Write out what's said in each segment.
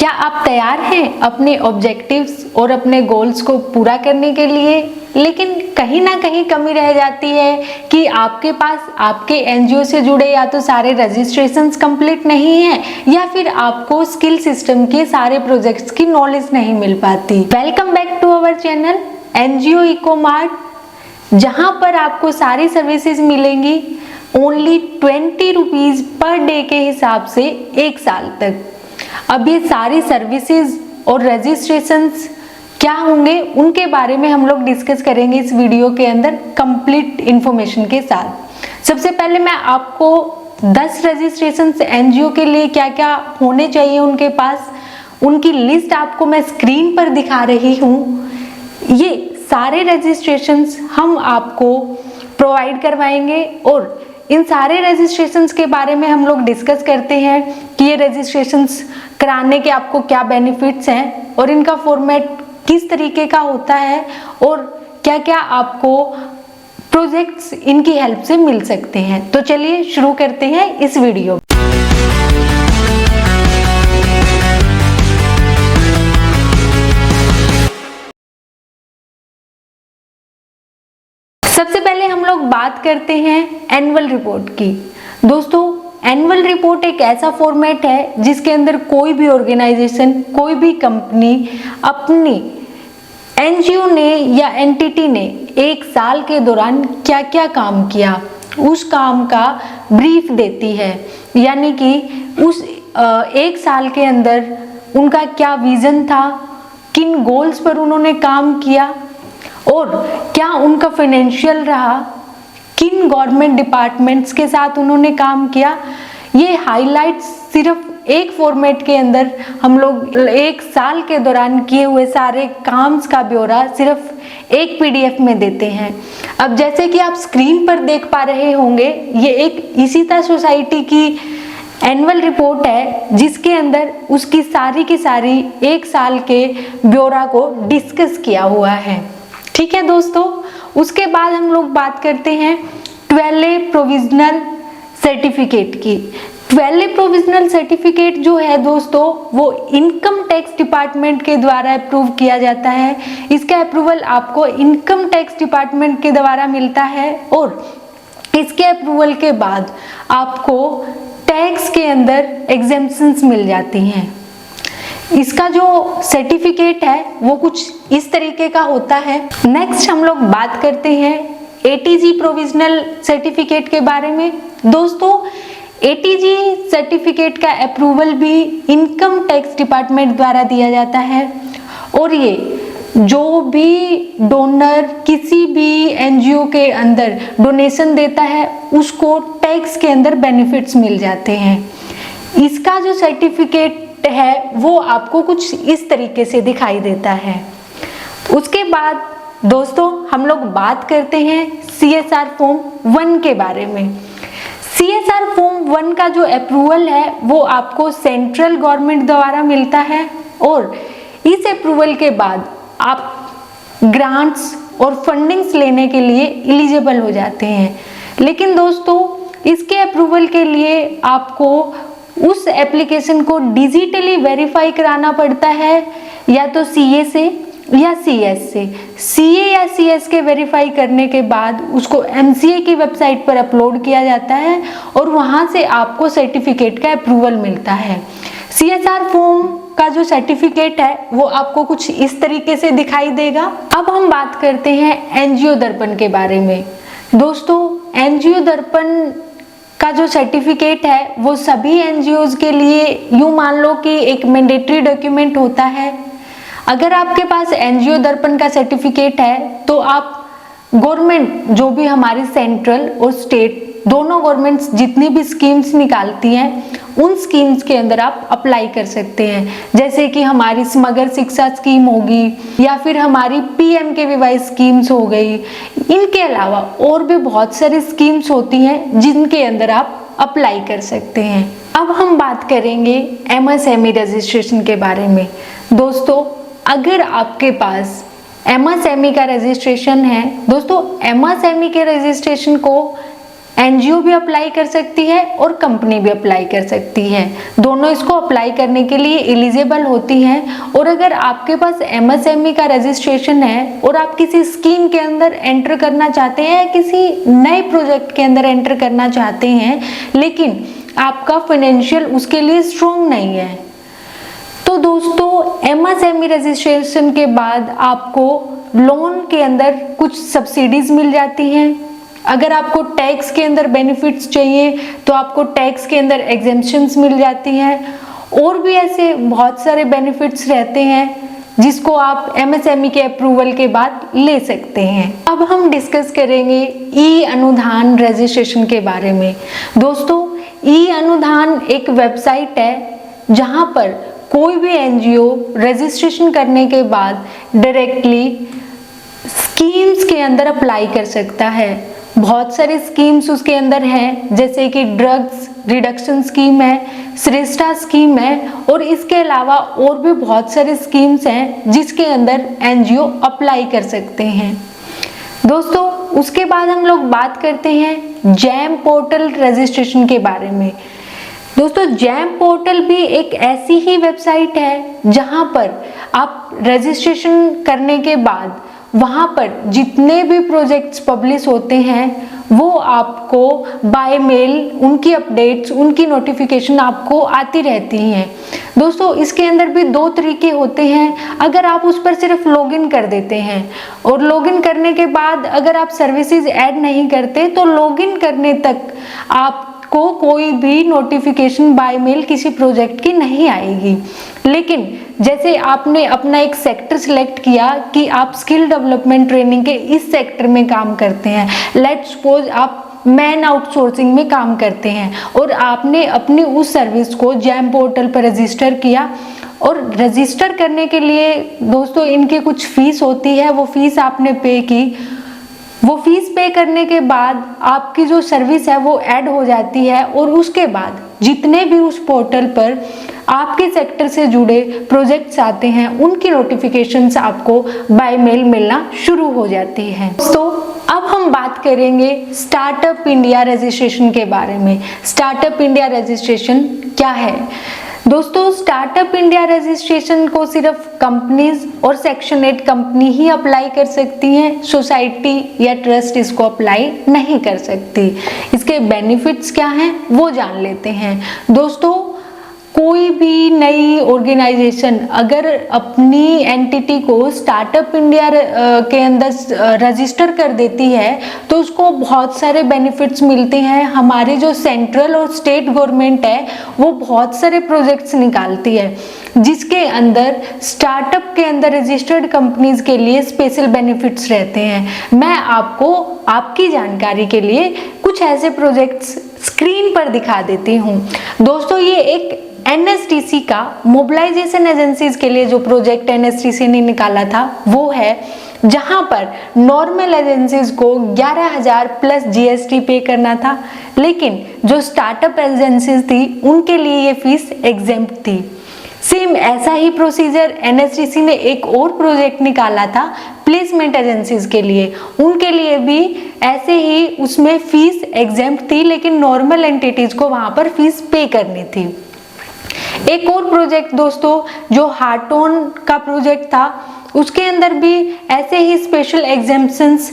क्या आप तैयार हैं अपने ऑब्जेक्टिव्स और अपने गोल्स को पूरा करने के लिए, लेकिन कहीं ना कहीं कमी रह जाती है कि आपके पास आपके एनजीओ से जुड़े या तो सारे रजिस्ट्रेशंस कंप्लीट नहीं है या फिर आपको स्किल सिस्टम के सारे प्रोजेक्ट्स की नॉलेज नहीं मिल पाती। Welcome back to our channel NGO eco mart, जहां पर आपको सारी सर्विसेज मिलेंगी ओनली 20 रुपीज पर डे के हिसाब से 1 साल तक। अब ये सारी सर्विसेज और रजिस्ट्रेशंस क्या होंगे उनके बारे में हम लोग डिस्कस करेंगे इस वीडियो के अंदर कंप्लीट इंफॉर्मेशन के साथ। सबसे पहले मैं आपको 10 रजिस्ट्रेशंस एनजीओ के लिए क्या क्या होने चाहिए उनके पास, उनकी लिस्ट आपको मैं स्क्रीन पर दिखा रही हूँ। ये सारे रजिस्ट्रेशंस हम आपको प्रोवाइड करवाएंगे और इन सारे रजिस्ट्रेशंस के बारे में हम लोग डिस्कस करते हैं कि ये रजिस्ट्रेशंस कराने के आपको क्या बेनिफिट्स हैं और इनका फॉर्मेट किस तरीके का होता है और क्या क्या आपको प्रोजेक्ट्स इनकी हेल्प से मिल सकते हैं। तो चलिए शुरू करते हैं इस वीडियो। सबसे पहले हम लोग बात करते हैं एनुअल रिपोर्ट की। दोस्तों, एनुअल रिपोर्ट एक ऐसा फॉर्मेट है जिसके अंदर कोई भी ऑर्गेनाइजेशन, कोई भी कंपनी अपनी एनजीओ ने या एंटिटी ने 1 साल के दौरान क्या क्या काम किया उस काम का ब्रीफ देती है। यानी कि उस 1 साल के अंदर उनका क्या विजन था, किन गोल्स पर उन्होंने काम किया और क्या उनका फाइनेंशियल रहा, किन गवर्नमेंट डिपार्टमेंट्स के साथ उन्होंने काम किया। ये हाइलाइट्स सिर्फ एक फॉर्मेट के अंदर हम लोग 1 साल के दौरान किए हुए सारे काम्स का ब्यौरा सिर्फ एक पीडीएफ में देते हैं। अब जैसे कि आप स्क्रीन पर देख पा रहे होंगे, ये एक इशिता सोसाइटी की एनुअल रिपोर्ट है जिसके अंदर उसकी सारी की सारी 1 साल के ब्यौरा को डिस्कस किया हुआ है। ठीक है दोस्तों, उसके बाद हम लोग बात करते हैं 12A प्रोविजनल सर्टिफिकेट की। 12A प्रोविजनल सर्टिफिकेट जो है दोस्तों, वो इनकम टैक्स डिपार्टमेंट के द्वारा अप्रूव किया जाता है। इसका अप्रूवल आपको इनकम टैक्स डिपार्टमेंट के द्वारा मिलता है और इसके अप्रूवल के बाद आपको टैक्स के अंदर एग्जेम्पशंस मिल जाती हैं। इसका जो सर्टिफिकेट है वो कुछ इस तरीके का होता है। नेक्स्ट हम लोग बात करते हैं एटीजी प्रोविजनल सर्टिफिकेट के बारे में। दोस्तों, एटीजी सर्टिफिकेट का अप्रूवल भी इनकम टैक्स डिपार्टमेंट द्वारा दिया जाता है और ये जो भी डोनर किसी भी एनजीओ के अंदर डोनेशन देता है उसको टैक्स के अंदर बेनिफिट्स मिल जाते हैं। इसका जो सर्टिफिकेट है वो आपको कुछ इस तरीके से दिखाई देता है। उसके बाद दोस्तों हम लोग बात करते हैं CSR फॉर्म 1 के बारे में। CSR फॉर्म 1 का जो अप्रूवल है वो आपको सेंट्रल गवर्नमेंट द्वारा मिलता है और इस अप्रूवल के बाद आप ग्रांट्स और फंडिंग्स लेने के लिए एलिजिबल हो जाते हैं। लेकिन दोस्तों, इसके अप्रूवल के लिए आपको उस एप्लीकेशन को डिजिटली वेरीफाई कराना पड़ता है, या तो CA से या CS से। CA या CS के वेरीफाई करने के बाद उसको MCA की वेबसाइट पर अपलोड किया जाता है और वहां से आपको सर्टिफिकेट का अप्रूवल मिलता है। CSR फॉर्म का जो सर्टिफिकेट है वो आपको कुछ इस तरीके से दिखाई देगा। अब हम बात करते हैं एनजीओ दर्पण के बारे में। दोस्तों, एनजीओ दर्पण का जो सर्टिफिकेट है वो सभी एनजीओज के लिए यूं मान लो कि एक मैंडेटरी डॉक्यूमेंट होता है। अगर आपके पास एनजीओ दर्पण का सर्टिफिकेट है तो आप गवर्नमेंट, जो भी हमारी सेंट्रल और स्टेट दोनों गवर्नमेंट्स जितनी भी स्कीम्स निकालती हैं उन स्कीम्स के अंदर आप अप्लाई कर सकते हैं। जैसे कि हमारी समग्र शिक्षा स्कीम होगी या फिर हमारी PMKVY स्कीम्स हो गई। इनके अलावा और भी बहुत सारी स्कीम्स होती हैं जिनके अंदर आप अप्लाई कर सकते हैं। अब हम बात करेंगे MSME रजिस्ट्रेशन के बारे में। दोस्तों, अगर आपके पास MSME का रजिस्ट्रेशन है, दोस्तों MSME के रजिस्ट्रेशन को एनजीओ भी अप्लाई कर सकती है और कंपनी भी अप्लाई कर सकती है। दोनों इसको अप्लाई करने के लिए एलिजिबल होती हैं। और अगर आपके पास एमएसएमई का रजिस्ट्रेशन है और आप किसी स्कीम के अंदर एंटर करना चाहते हैं, किसी नए प्रोजेक्ट के अंदर एंटर करना चाहते हैं, लेकिन आपका फाइनेंशियल उसके लिए स्ट्रॉन्ग नहीं है, तो दोस्तों एमएसएमई रजिस्ट्रेशन के बाद आपको लोन के अंदर कुछ सब्सिडीज मिल जाती हैं। अगर आपको टैक्स के अंदर बेनिफिट्स चाहिए तो आपको टैक्स के अंदर एग्जेम्पशंस मिल जाती हैं। और भी ऐसे बहुत सारे बेनिफिट्स रहते हैं जिसको आप एमएसएमई के अप्रूवल के बाद ले सकते हैं। अब हम डिस्कस करेंगे ई अनुदान रजिस्ट्रेशन के बारे में। दोस्तों ई अनुदान एक वेबसाइट है जहां पर कोई भी एनजीओ रजिस्ट्रेशन करने के बाद डायरेक्टली स्कीम्स के अंदर अप्लाई कर सकता है। बहुत सारे स्कीम्स उसके अंदर हैं, जैसे कि ड्रग्स रिडक्शन स्कीम है, श्रेष्ठा स्कीम है, और इसके अलावा और भी बहुत सारे स्कीम्स हैं जिसके अंदर एनजीओ अप्लाई कर सकते हैं। दोस्तों उसके बाद हम लोग बात करते हैं जैम पोर्टल रजिस्ट्रेशन के बारे में। दोस्तों जैम पोर्टल भी एक ऐसी ही वेबसाइट है जहां पर आप रजिस्ट्रेशन करने के बाद वहां पर जितने भी प्रोजेक्ट्स पब्लिश होते हैं वो आपको बाय मेल उनकी अपडेट्स, उनकी नोटिफिकेशन आपको आती रहती हैं। दोस्तों इसके अंदर भी दो तरीके होते हैं। अगर आप उस पर सिर्फ लॉगिन कर देते हैं और लॉगिन करने के बाद अगर आप सर्विसेज ऐड नहीं करते तो लॉगिन करने तक आपको कोई भी नोटिफिकेशन बाय मेल किसी प्रोजेक्ट की नहीं आएगी। लेकिन जैसे आपने अपना एक सेक्टर सिलेक्ट किया कि आप स्किल डेवलपमेंट ट्रेनिंग के इस सेक्टर में काम करते हैं, लेट्स सपोज आप मैन आउटसोर्सिंग में काम करते हैं और आपने अपनी उस सर्विस को जैम पोर्टल पर रजिस्टर किया, और रजिस्टर करने के लिए दोस्तों इनकी कुछ फीस होती है, वो फीस आपने पे की। वो फीस पे करने के बाद आपकी जो सर्विस है वो ऐड हो जाती है, और उसके बाद जितने भी उस पोर्टल पर आपके सेक्टर से जुड़े प्रोजेक्ट्स आते हैं उनकी नोटिफिकेशंस आपको बाय मेल मिलना शुरू हो जाती है। दोस्तों अब हम बात करेंगे स्टार्टअप इंडिया रजिस्ट्रेशन के बारे में। स्टार्टअप इंडिया रजिस्ट्रेशन क्या है? दोस्तों स्टार्टअप इंडिया रजिस्ट्रेशन को सिर्फ कंपनीज और सेक्शन 8 कंपनी ही अप्लाई कर सकती हैं, सोसाइटी या ट्रस्ट इसको अप्लाई नहीं कर सकती। इसके बेनिफिट्स क्या हैं वो जान लेते हैं। दोस्तों कोई भी नई ऑर्गेनाइजेशन अगर अपनी एंटिटी को स्टार्टअप इंडिया के अंदर रजिस्टर कर देती है तो उसको बहुत सारे बेनिफिट्स मिलते हैं। हमारे जो सेंट्रल और स्टेट गवर्नमेंट है वो बहुत सारे प्रोजेक्ट्स निकालती है जिसके अंदर स्टार्टअप के अंदर रजिस्टर्ड कंपनीज के लिए स्पेशल बेनिफिट्स रहते हैं। मैं आपको आपकी जानकारी के लिए कुछ ऐसे प्रोजेक्ट्स स्क्रीन पर दिखा देती हूँ। दोस्तों ये एक एनएसटीसी का मोबिलाइजेशन एजेंसीज के लिए जो प्रोजेक्ट एनएसटीसी ने निकाला था वो है, जहां पर नॉर्मल एजेंसीज को 11,000 प्लस जीएसटी पे करना था, लेकिन जो स्टार्टअप एजेंसीज थी उनके लिए ये फीस एग्जेम्प्ट थी। सेम ऐसा ही प्रोसीजर एनएसटीसी ने एक और प्रोजेक्ट निकाला था प्लेसमेंट एजेंसीज के लिए, उनके लिए भी ऐसे ही उसमें फीस एग्जेम्प्ट थी, लेकिन नॉर्मल एंटिटीज को वहां पर फीस पे करनी थी। एक और प्रोजेक्ट दोस्तों जो हार्टोन का प्रोजेक्ट था उसके अंदर भी ऐसे ही स्पेशल एग्जेम्पशंस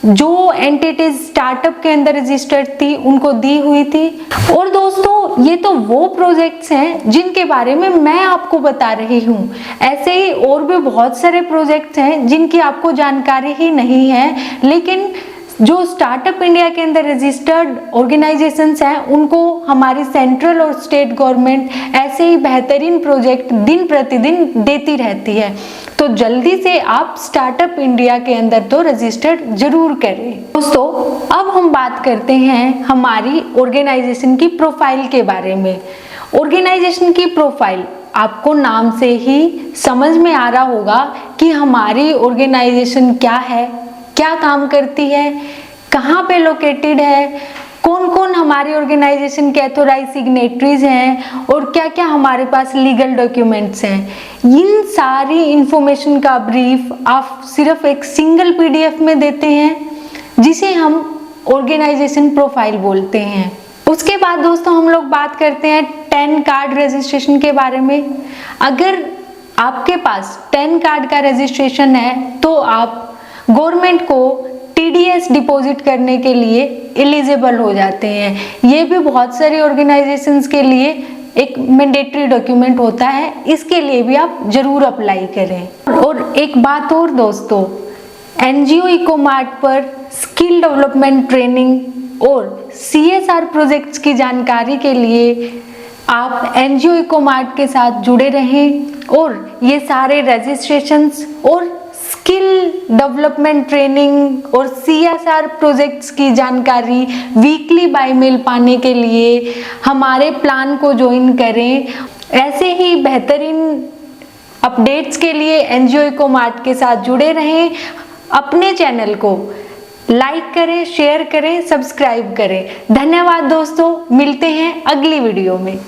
जो एंटिटीज स्टार्टअप के अंदर रजिस्टर्ड थी उनको दी हुई थी। और दोस्तों ये तो वो प्रोजेक्ट्स हैं जिनके बारे में मैं आपको बता रही हूँ। ऐसे ही और भी बहुत सारे प्रोजेक्ट्स हैं जिनकी आपको जानकारी ही नहीं है, लेकिन जो स्टार्टअप इंडिया के अंदर रजिस्टर्ड ऑर्गेनाइजेशंस हैं उनको हमारी सेंट्रल और स्टेट गवर्नमेंट ऐसे ही बेहतरीन प्रोजेक्ट दिन प्रतिदिन देती रहती है। तो जल्दी से आप स्टार्टअप इंडिया के अंदर तो रजिस्टर्ड जरूर करें। दोस्तों अब हम बात करते हैं हमारी ऑर्गेनाइजेशन की प्रोफाइल के बारे में। ऑर्गेनाइजेशन की प्रोफाइल आपको नाम से ही समझ में आ रहा होगा कि हमारी ऑर्गेनाइजेशन क्या है, क्या काम करती है, कहाँ पे लोकेटेड है, कौन कौन हमारी ऑर्गेनाइजेशन के ऑथोराइज सिग्नेटरीज हैं और क्या क्या हमारे पास लीगल डॉक्यूमेंट्स हैं। इन सारी इंफॉर्मेशन का ब्रीफ आप सिर्फ एक सिंगल पीडीएफ में देते हैं जिसे हम ऑर्गेनाइजेशन प्रोफाइल बोलते हैं। उसके बाद दोस्तों हम लोग बात करते हैं 10 कार्ड रजिस्ट्रेशन के बारे में। अगर आपके पास 10 कार्ड का रजिस्ट्रेशन है तो आप गवर्नमेंट को TDS डिपॉजिट करने के लिए एलिजिबल हो जाते हैं। ये भी बहुत सारे ऑर्गेनाइजेशंस के लिए एक मैंडेटरी डॉक्यूमेंट होता है, इसके लिए भी आप जरूर अप्लाई करें। और एक बात और दोस्तों, NGO इकोमार्ट पर स्किल डेवलपमेंट ट्रेनिंग और CSR प्रोजेक्ट्स की जानकारी के लिए आप NGO इकोमार्ट के साथ जुड़े रहें और ये सारे रजिस्ट्रेशंस और स्किल डेवलपमेंट ट्रेनिंग और CSR प्रोजेक्ट्स की जानकारी वीकली बाय मेल पाने के लिए हमारे प्लान को ज्वाइन करें। ऐसे ही बेहतरीन अपडेट्स के लिए NGO इकोमार्ट के साथ जुड़े रहें। अपने चैनल को लाइक करें, शेयर करें, सब्सक्राइब करें। धन्यवाद दोस्तों, मिलते हैं अगली वीडियो में।